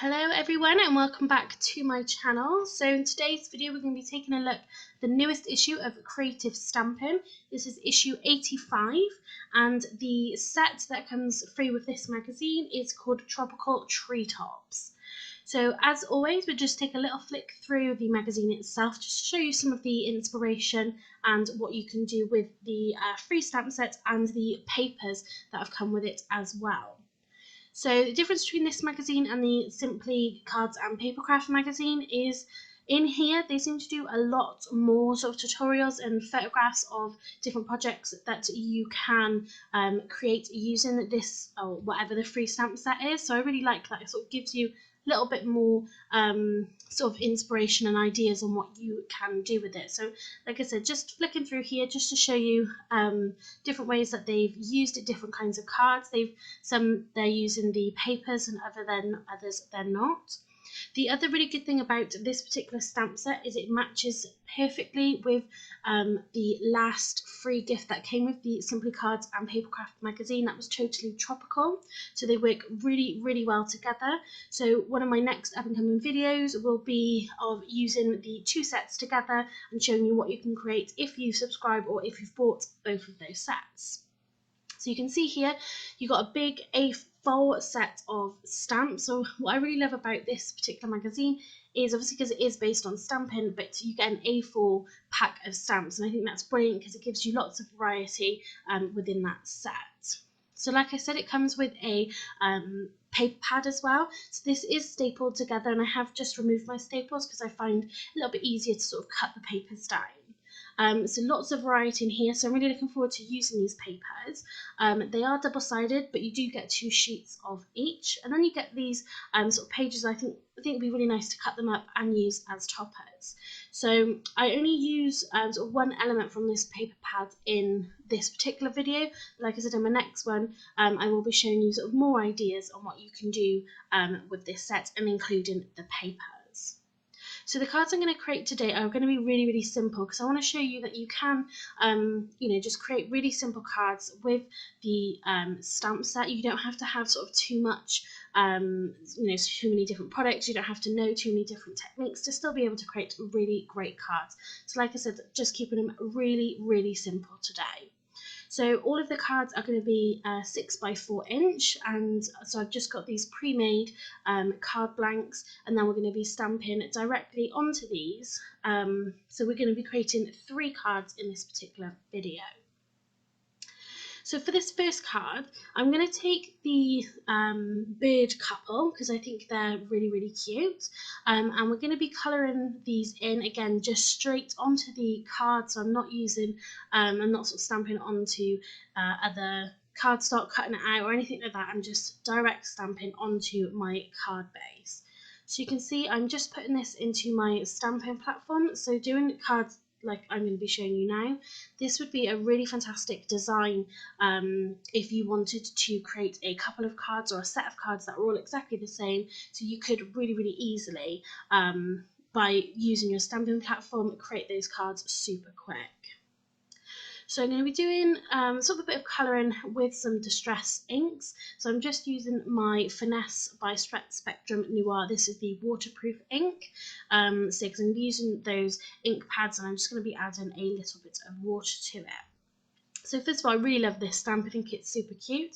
Hello everyone and welcome back to my channel. So in today's video we're going to be taking a look at the newest issue of Creative Stampin'. This is issue 85 and the set that comes free with this magazine is called Tropical Treetops. So as always we'll just take a little flick through the magazine itself just to show you some of the inspiration and what you can do with the free stamp set and the papers that have come with it as well. So the difference between this magazine and the Simply Cards and Papercraft magazine is in here they seem to do a lot more sort of tutorials and photographs of different projects that you can create using this or whatever the free stamp set is. So I really like that. It sort of gives you a little bit more sort of inspiration and ideas on what you can do with it. So like I said, just flicking through here just to show you different ways that they've used it, different kinds of cards. Some they're using the papers and others they're not. The other really good thing about this particular stamp set is it matches perfectly with the last free gift that came with the Simply Cards and Papercraft magazine. That was totally tropical, so they work really well together. So one of my next up and coming videos will be of using the two sets together and showing you what you can create if you subscribe or if you've bought both of those sets. So you can see here you've got a big A4 set of stamps. So what I really love about this particular magazine is obviously because it is based on stamping, but you get an A4 pack of stamps, and I think that's brilliant because it gives you lots of variety within that set. So like I said, it comes with a paper pad as well. So this is stapled together, and I have just removed my staples because I find it a little bit easier to sort of cut the papers down. So lots of variety in here, so I'm really looking forward to using these papers. They are double-sided, but you do get 2 sheets of each, and then you get these sort of pages. I think it'd be really nice to cut them up and use as toppers. So I only use sort of one element from this paper pad in this particular video. Like I said, in my next one, I will be showing you sort of more ideas on what you can do with this set, and including the papers. So the cards I'm going to create today are going to be really simple because I want to show you that you can, just create really simple cards with the stamp set. You don't have to have sort of too much, too many different products. You don't have to know too many different techniques to still be able to create really great cards. So like I said, just keeping them really simple today. So all of the cards are going to be 6 by 4 inch, and so I've just got these pre-made card blanks, and then we're going to be stamping directly onto these. So we're going to be creating 3 cards in this particular video. So for this first card, I'm going to take the bird couple because I think they're really cute, and we're going to be colouring these in again just straight onto the card. So I'm not using, I'm not sort of stamping onto other cardstock, cutting it out or anything like that. I'm just direct stamping onto my card base. So you can see I'm just putting this into my stamping platform. So doing cards like I'm going to be showing you now, this would be a really fantastic design if you wanted to create a couple of cards or a set of cards that are all exactly the same. So you could really easily, by using your stamping platform, create those cards super quick. So I'm going to be doing sort of a bit of colouring with some distress inks. So I'm just using my Finesse by Spectrum Noir. This is the waterproof ink. Because I'm using those ink pads, and I'm just going to be adding a little bit of water to it. So first of all, I really love this stamp. I think it's super cute.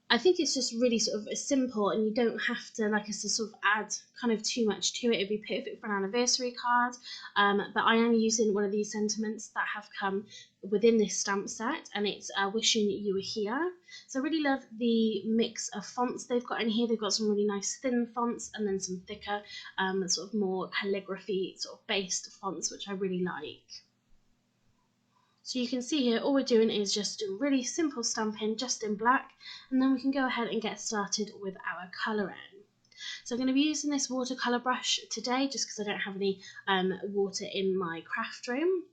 I think it's just really sort of simple, and you don't have to, like I said, sort of add kind of too much to it. It'd be perfect for an anniversary card, but I am using one of these sentiments that have come within this stamp set, and it's Wishing You Were Here. So I really love the mix of fonts they've got in here. They've got some really nice thin fonts and then some thicker, sort of more calligraphy sort of based fonts, which I really like. So you can see here, all we're doing is just a really simple stamping just in black, and then we can go ahead and get started with our colouring. So I'm going to be using this watercolour brush today just because I don't have any water in my craft room.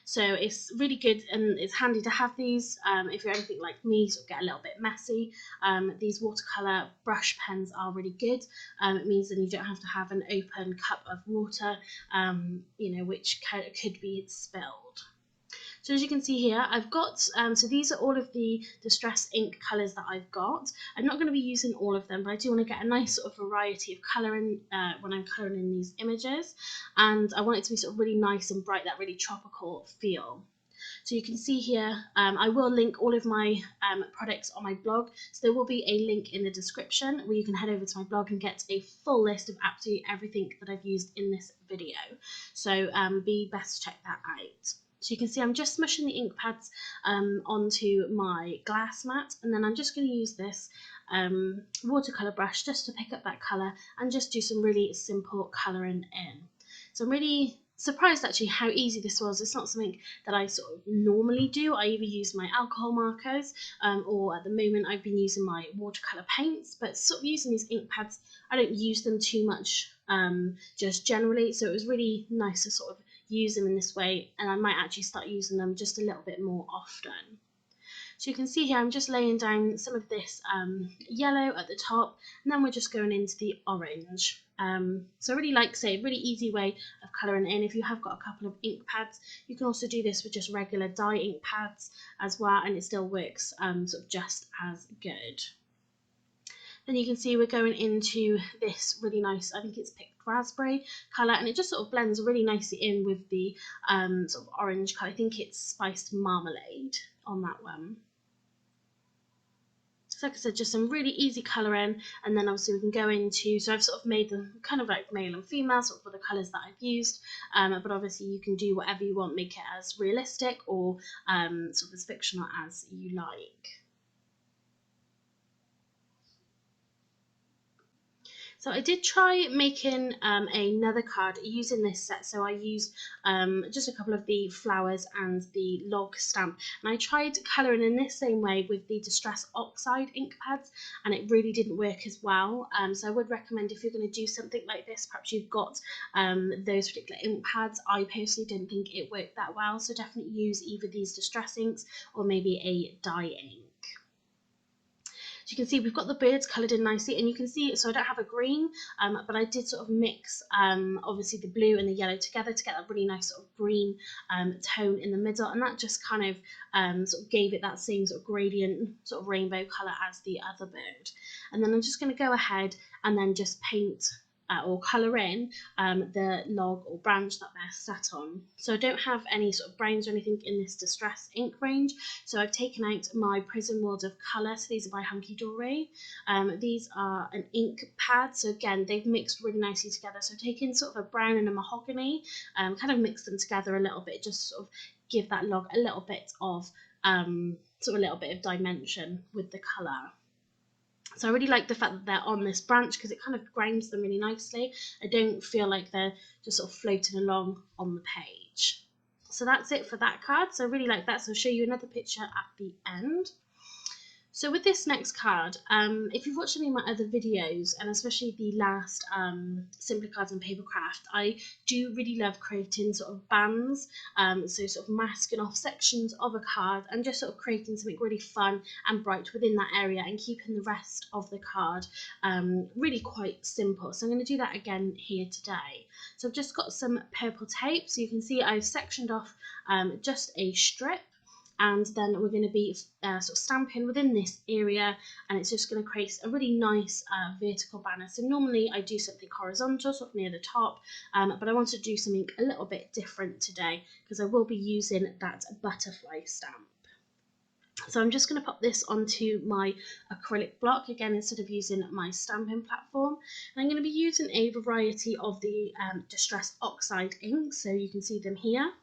So it's really good and it's handy to have these if you're anything like me, sort of get a little bit messy. These watercolour brush pens are really good. It means that you don't have to have an open cup of water, which could be spilled. So as you can see here, I've got, so these are all of the Distress ink colours that I've got. I'm not going to be using all of them, but I do want to get a nice sort of variety of colouring when I'm colouring in these images. And I want it to be sort of really nice and bright, that really tropical feel. So you can see here, I will link all of my products on my blog. So there will be a link in the description where you can head over to my blog and get a full list of absolutely everything that I've used in this video. So be best to check that out. So you can see I'm just smushing the ink pads onto my glass mat, and then I'm just going to use this watercolour brush just to pick up that colour and just do some really simple colouring in. So I'm really surprised actually how easy this was. It's not something that I sort of normally do. I either use my alcohol markers or at the moment I've been using my watercolour paints, but sort of using these ink pads, I don't use them too much just generally, so it was really nice to sort of use them in this way, and I might actually start using them just a little bit more often. So you can see here I'm just laying down some of this yellow at the top, and then we're just going into the orange. So I really like, say, a really easy way of colouring in. If you have got a couple of ink pads, you can also do this with just regular dye ink pads as well, and it still works sort of just as good. Then you can see we're going into this really nice, I think it's picked raspberry colour, and it just sort of blends really nicely in with the sort of orange colour. I think it's spiced marmalade on that one. So like I said, just some really easy colouring, and then obviously we can go into, so I've sort of made them kind of like male and female sort of for the colours that I've used, but obviously you can do whatever you want, make it as realistic or sort of as fictional as you like. So I did try making another card using this set. So I used just a couple of the flowers and the log stamp, and I tried colouring in this same way with the Distress Oxide ink pads, and it really didn't work as well. So I would recommend, if you're going to do something like this, perhaps you've got those particular ink pads. I personally didn't think it worked that well, so definitely use either these Distress inks or maybe a dye ink. So you can see we've got the birds coloured in nicely, and you can see, so I don't have a green, but I did sort of mix obviously the blue and the yellow together to get that really nice sort of green tone in the middle, and that just kind of sort of gave it that same sort of gradient sort of rainbow colour as the other bird. And then I'm just going to go ahead and then just paint or colour in the log or branch that they're sat on. So I don't have any sort of browns or anything in this Distress ink range, so I've taken out my Prism World of Colour. So these are by Hunky Dory. These are an ink pad, so again they've mixed really nicely together. So I've taken sort of a brown and a mahogany, kind of mixed them together a little bit, just sort of give that log a little bit of sort of a little bit of dimension with the colour. So I really like the fact that they're on this branch because it kind of grounds them really nicely. I don't feel like they're just sort of floating along on the page. So that's it for that card. So I really like that. So I'll show you another picture at the end. So with this next card, if you've watched any of my other videos, and especially the last Simply Cards and Papercraft, I do really love creating sort of bands, so sort of masking off sections of a card and just sort of creating something really fun and bright within that area and keeping the rest of the card really quite simple. So I'm going to do that again here today. So I've just got some purple tape, so you can see I've sectioned off just a strip, and then we're going to be sort of stamping within this area, and it's just going to create a really nice vertical banner. So normally I do something horizontal, sort of near the top, but I want to do something a little bit different today because I will be using that butterfly stamp. So I'm just going to pop this onto my acrylic block, again instead of using my stamping platform. And I'm going to be using a variety of the Distress Oxide inks, so you can see them here.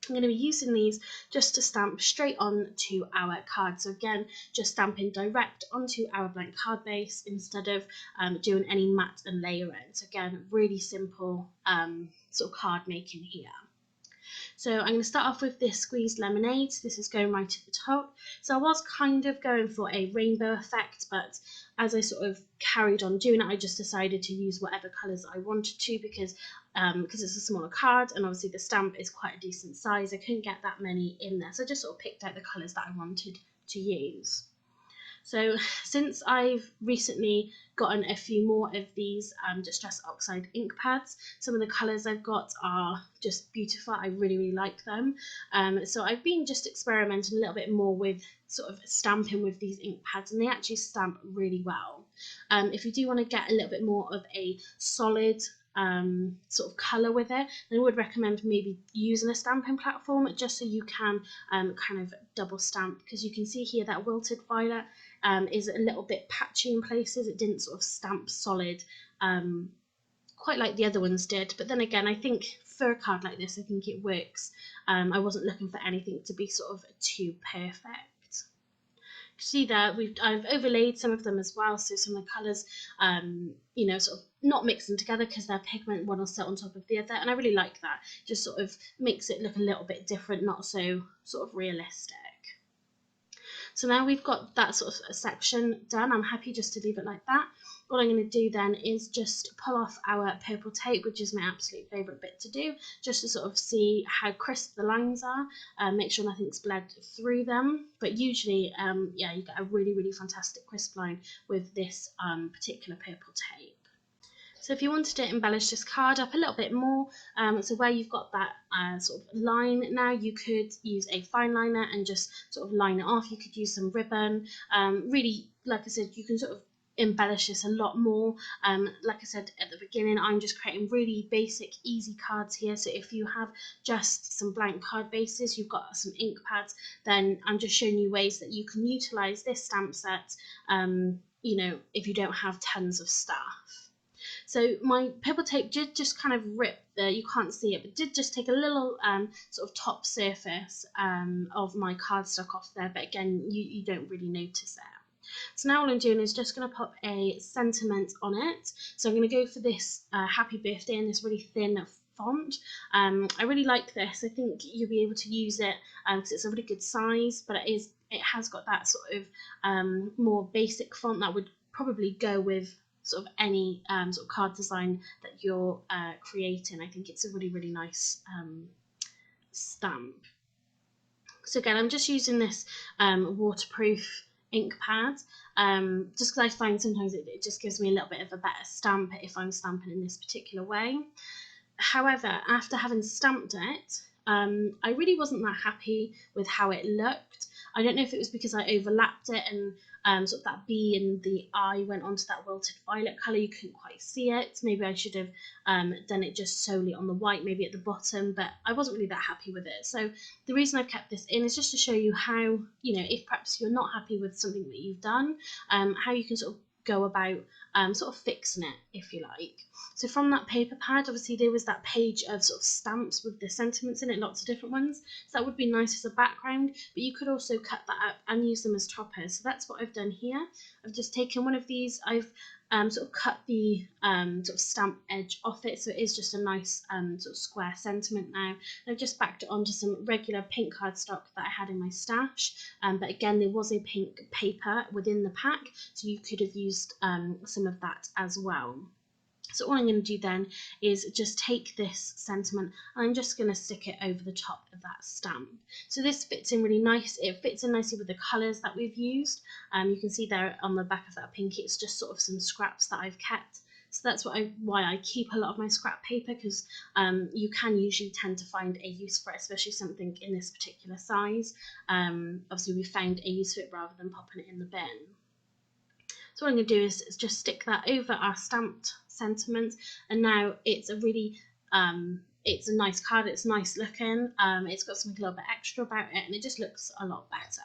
I'm going to be using these just to stamp straight onto our card. So again, just stamping direct onto our blank card base instead of doing any matte and layering. So again, really simple sort of card making here. So I'm going to start off with this squeezed lemonade. So this is going right at the top. So I was kind of going for a rainbow effect, but as I sort of carried on doing it, I just decided to use whatever colours I wanted to because it's a smaller card and obviously the stamp is quite a decent size. I couldn't get that many in there, so I just sort of picked out the colours that I wanted to use. So since I've recently gotten a few more of these Distress Oxide ink pads, some of the colours I've got are just beautiful. I really like them. So I've been just experimenting a little bit more with sort of stamping with these ink pads, and they actually stamp really well. If you do want to get a little bit more of a solid sort of colour with it, then I would recommend maybe using a stamping platform just so you can kind of double stamp, because you can see here that Wilted Violet is a little bit patchy in places. It didn't sort of stamp solid quite like the other ones did, but then again, I think for a card like this, I think it works. I wasn't looking for anything to be sort of too perfect. See there, I've overlaid some of them as well, so some of the colours, you know, sort of not mix them together because their pigment one will sit on top of the other, and I really like that. Just sort of makes it look a little bit different, not so sort of realistic. So now we've got that sort of section done. I'm happy just to leave it like that. What I'm going to do then is just pull off our purple tape, which is my absolute favourite bit to do, just to sort of see how crisp the lines are, make sure nothing's bled through them. But usually, yeah, you get a really fantastic crisp line with this particular purple tape. So if you wanted to embellish this card up a little bit more, so where you've got that sort of line now, you could use a fine liner and just sort of line it off. You could use some ribbon. Really, like I said, you can sort of embellish this a lot more. Like I said at the beginning, I'm just creating really basic, easy cards here. So if you have just some blank card bases, you've got some ink pads, then I'm just showing you ways that you can utilize this stamp set, you know, if you don't have tons of stuff. So my purple tape did just kind of rip the, you can't see it, but did just take a little sort of top surface of my cardstock off there, but again, you don't really notice it. So now all I'm doing is just going to pop a sentiment on it. So I'm going to go for this happy birthday in this really thin font. I really like this. I think you'll be able to use it because it's a really good size, but it has got that sort of more basic font that would probably go with sort of any sort of card design that you're creating. I think it's a really nice stamp. So again, I'm just using this waterproof ink pad, just because I find sometimes it just gives me a little bit of a better stamp if I'm stamping in this particular way. However, after having stamped it, I really wasn't that happy with how it looked. I don't know if it was because I overlapped it and sort of that B and the I went onto that Wilted Violet colour, you couldn't quite see it. Maybe I should have done it just solely on the white, maybe at the bottom, but I wasn't really that happy with it. So the reason I've kept this in is just to show you how, you know, if perhaps you're not happy with something that you've done, how you can sort of go about sort of fixing it, if you like. So from that paper pad, obviously there was that page of sort of stamps with the sentiments in it, lots of different ones. So that would be nice as a background, but you could also cut that up and use them as toppers. So that's what I've done here. I've just taken one of these, I've sort of cut the sort of stamp edge off it, so it is just a nice sort of square sentiment now. And I've just backed it onto some regular pink cardstock that I had in my stash, but again there was a pink paper within the pack, so you could have used some of that as well. So all I'm going to do then is just take this sentiment and I'm just going to stick it over the top of that stamp. So this fits in really nice. It fits in nicely with the colours that we've used. You can see there on the back of that pink, it's just sort of some scraps that I've kept. So that's why I keep a lot of my scrap paper, because you can usually tend to find a use for it, especially something in this particular size. Obviously we found a use for it rather than popping it in the bin. So what I'm going to do is just stick that over our stamped sentiment, and now it's a really, it's a nice card, it's nice looking, it's got something a little bit extra about it, and it just looks a lot better.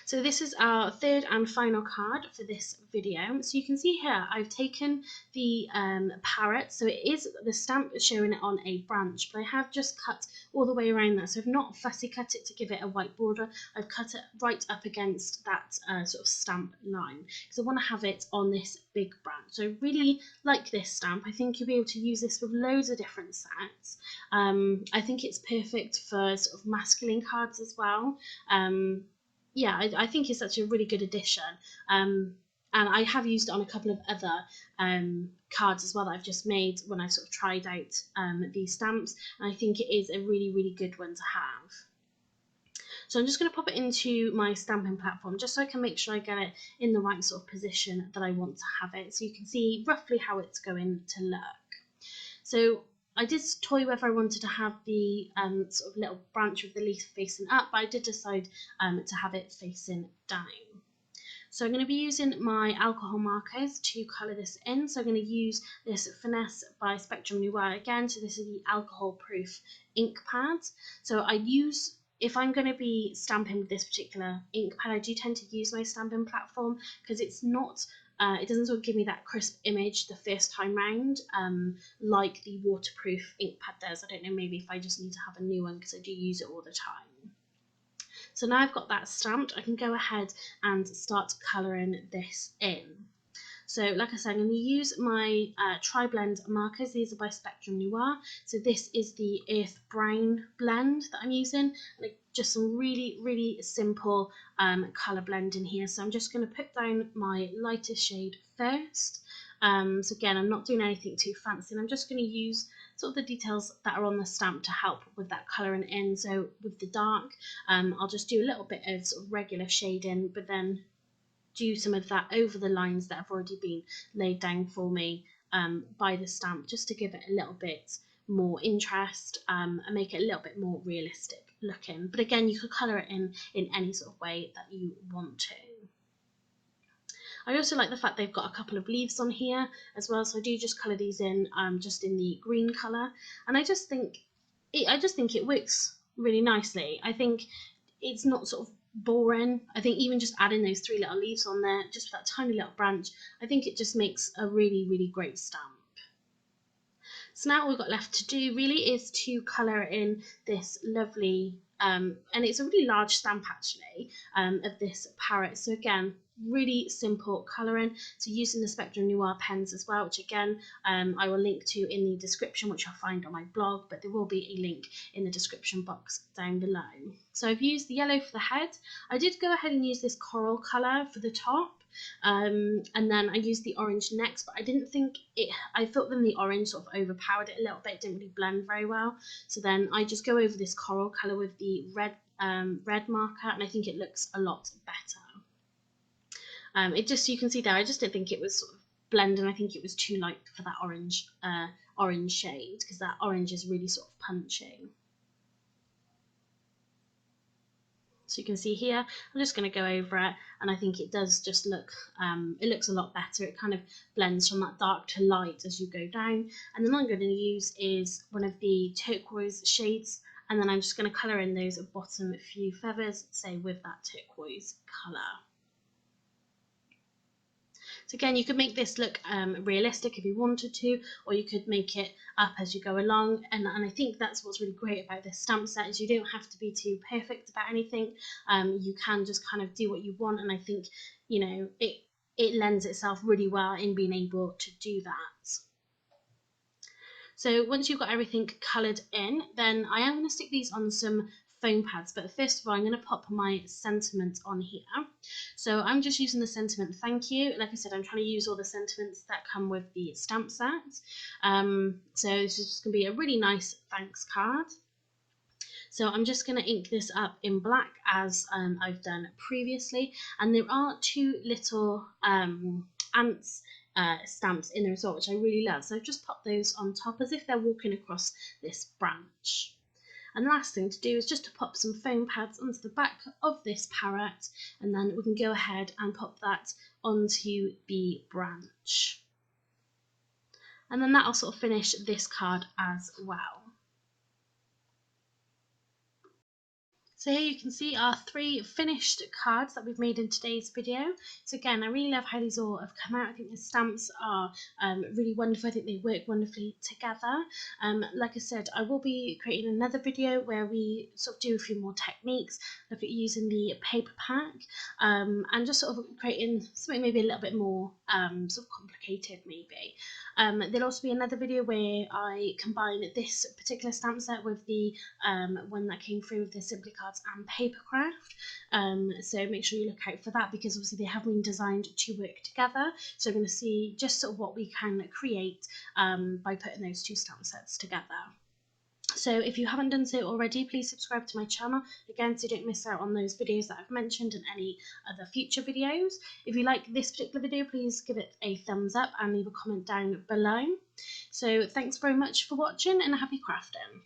So this is our third and final card for this video. So you can see here I've taken the parrot, so it is the stamp is showing it on a branch, but I have just cut all the way around that. So I've not fussy cut it to give it a white border, I've cut it right up against that sort of stamp line, because I want to have it on this big branch. So I really like this stamp. I think you'll be able to use this with loads of different sets. I think it's perfect for sort of masculine cards as well. Yeah, I think it's such a really good addition. And I have used it on a couple of other cards as well that I've just made when I've sort of tried out these stamps. And I think it is a really good one to have. So I'm just going to pop it into my stamping platform just so I can make sure I get it in the right sort of position that I want to have it, so you can see roughly how it's going to look. So I did toy whether I wanted to have the sort of little branch with the leaf facing up, but I did decide to have it facing down. So I'm going to be using my alcohol markers to colour this in. So I'm going to use this Finesse by Spectrum Noir again. So this is the alcohol proof ink pad. So I use, if I'm going to be stamping with this particular ink pad, I do tend to use my stamping platform because it's not, it doesn't sort of give me that crisp image the first time round like the waterproof ink pad does. I don't know, maybe if I just need to have a new one because I do use it all the time. So now I've got that stamped, I can go ahead and start colouring this in. So like I said, I'm going to use my Tri-Blend markers. These are by Spectrum Noir. So this is the Earth Brown blend that I'm using. Like just some really, really simple colour blending here. So I'm just going to put down my lightest shade first. So again, I'm not doing anything too fancy, and I'm just going to use sort of the details that are on the stamp to help with that colouring in. So with the dark, I'll just do a little bit of sort of regular shading, but then do some of that over the lines that have already been laid down for me by the stamp, just to give it a little bit more interest and make it a little bit more realistic looking. But again, you could colour it in any sort of way that you want to. I also like the fact they've got a couple of leaves on here as well, so I do just colour these in just in the green colour, and I just think it works really nicely. I think it's not sort of boring. I think even just adding those 3 little leaves on there, just with that tiny little branch, I think it just makes a really, really great stamp. So now all we've got left to do really is to colour in this lovely, and it's a really large stamp actually, of this parrot. So again, really simple colouring. So using the Spectrum Noir pens as well, which again I will link to in the description, which you'll find on my blog, but there will be a link in the description box down below. So I've used the yellow for the head. I did go ahead and use this coral colour for the top. And then I used the orange next, but I didn't think it, I thought then the orange sort of overpowered it a little bit. It didn't really blend very well. So then I just go over this coral colour with the red marker, and I think it looks a lot better. It just, you can see there, I just didn't think it was sort of blending. I think it was too light for that orange shade, because that orange is really sort of punchy. So you can see here, I'm just going to go over it, and I think it does just look, it looks a lot better. It kind of blends from that dark to light as you go down. And then what I'm going to use is one of the turquoise shades, and then I'm just going to colour in those bottom few feathers, say with that turquoise colour. So again, you could make this look realistic if you wanted to, or you could make it up as you go along. And I think that's what's really great about this stamp set, is you don't have to be too perfect about anything. You can just kind of do what you want, and I think, you know, it lends itself really well in being able to do that. So once you've got everything coloured in, then I am going to stick these on some foam pads, but first of all I'm going to pop my sentiment on here. So I'm just using the sentiment thank you. Like I said, I'm trying to use all the sentiments that come with the stamp set. So this is just going to be a really nice thanks card. So I'm just going to ink this up in black as I've done previously, and there are 2 little ants stamps in there as well, which I really love. So I've just popped those on top as if they're walking across this branch. And the last thing to do is just to pop some foam pads onto the back of this parrot, and then we can go ahead and pop that onto the branch. And then that'll sort of finish this card as well. So here you can see our 3 finished cards that we've made in today's video. So again, I really love how these all have come out. I think the stamps are really wonderful. I think they work wonderfully together. Like I said, I will be creating another video where we sort of do a few more techniques, look at using the paper pack, and just sort of creating something maybe a little bit more sort of complicated maybe. There'll also be another video where I combine this particular stamp set with the one that came through with the Simply Cards and Papercraft. So make sure you look out for that, because obviously they have been designed to work together. So I'm going to see just sort of what we can create by putting those 2 stamp sets together. So if you haven't done so already, please subscribe to my channel, again, so you don't miss out on those videos that I've mentioned and any other future videos. If you like this particular video, please give it a thumbs up and leave a comment down below. So thanks very much for watching, and happy crafting.